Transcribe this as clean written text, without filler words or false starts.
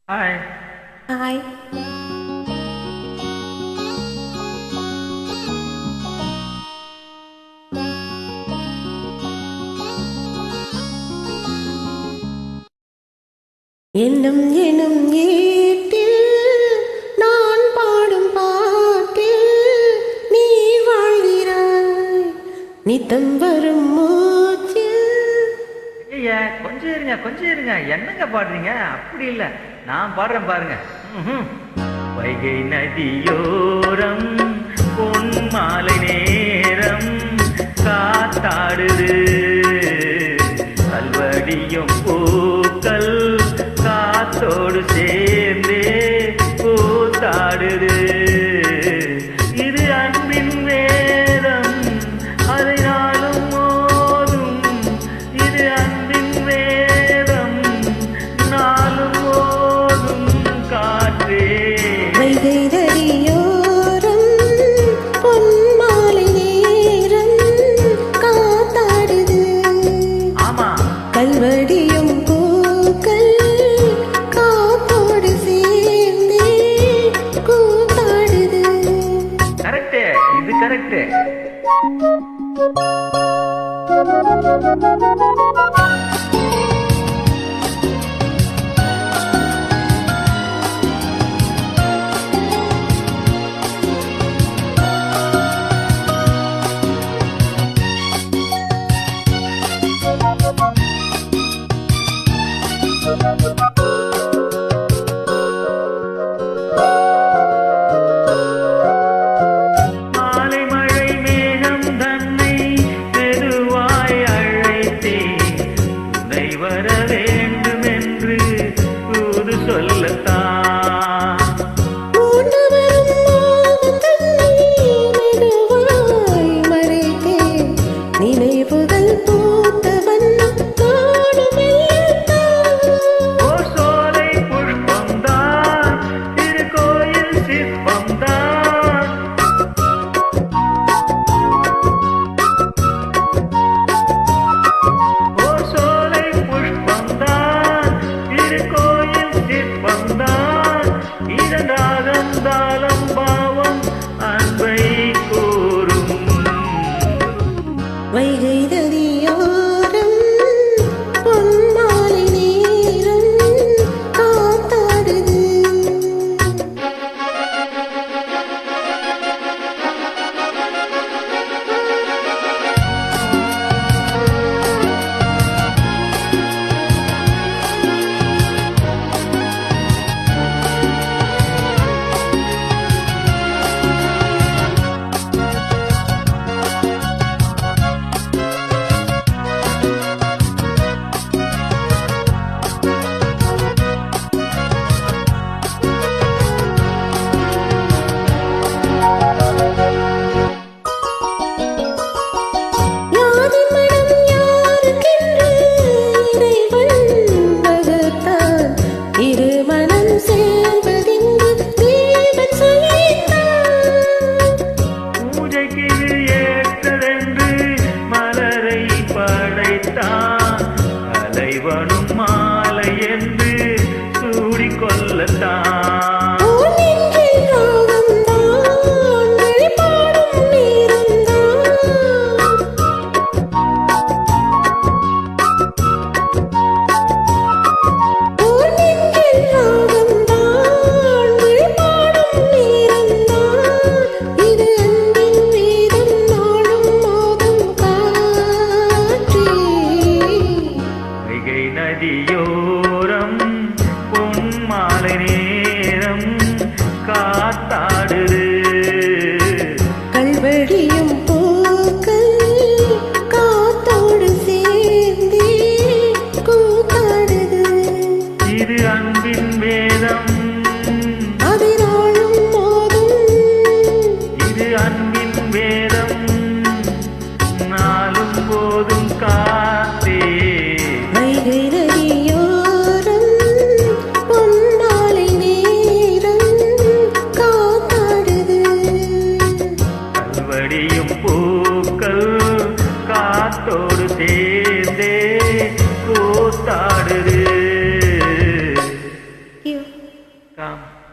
Hi. Hi. எண்ணம் எனும் ஏட்டில் நான் பாடும் பாட்டில் நீ வாழ்கிறாய் நித்தம் வரும் மூச்சில். ஐயா, கொஞ்சம் இருங்க. என்னங்க பாடுறீங்க? அப்படி இல்லை, நான் பாடுறேன் பாருங்க. வைகை நதியோரம் பொன் மாலை நேரம் காத்தாடுது, கல்வடியும் பூக்கள் காத்தோடு சேர்ந்தே கூத்தாடுது. இது அன்பின் வேதம், அதை நாளும் மோதும். இது அன்பின் வேதம், நாளும் மோதும் காற்றே. வைகை நதியோரம் பொன் மாலை நேரம் காத்தாடுது, ஆமா, கல்வடியும் பூக்கள் காத்தோடு சேர்ந்தே கூத்தாடுது. கரெக்டு, இது கரெக்டு. மாலை மழை மேகம் தன்னை மெதுவாய் அழைத்தே துணை வர வேண்டும் என்று தூது சொல்லத்தான். மூண்டு வரும் மோகம் தன்னை மெதுவாய் மறைத்தேன், நினைவுகள் பூத்த வண்ணம் காணும் எல்லாம். ஓர் சோலை புஷ்பம்தான், திருக்கோயில் சிற்பம்தான். ஓர் சோலை புஷ்பம்தான், திருக்கோயில் சிற்பம்தான். இதன் ராகம் தாளம் பாவம் அன்பை கூறும். வைகை நதியோரம் பொன் மாலை நேரம் காத்தாடுது. யாதின் மனம் யாருக்கென்று இறைவன் வகுத்தான், இரு மனம் சேர்வதென்று தேவன் சொல்லித்தான். பூஜைக்கு இது ஏற்றதென்று மலரை படைத்தான், தலைவனும் மாலை என்று சூடிக்கொள்ளத்தான். ஓர் நெஞ்சில் ராகம்தான், வெளிப்பாடும் நேரம்தான். ஓர் நெஞ்சில் ராகம்தான், வெளிப்பாடும் நேரம்தான். இது அன்பின் வேதம், நாளும் மோதும் காற்றே. வைகை நதியோரம் பொன் மாலை நேரம் காத்தாடுது, கல்வடியும் பூக்கள் காத்தோடு சேர்ந்தே கூத்தாடுது. இது அன்பின் வேதம், அதை நாளும் மோதும். இது அன்பின் வேதம், நாளும் போதும் காத்தே. வைகை நதியோரம் பொன் மாலை நேரம் காத்தாடுது, கல்வடியும் பூக்கள் காத்தோடு சேர்ந்தே கூத்தாடுது. you come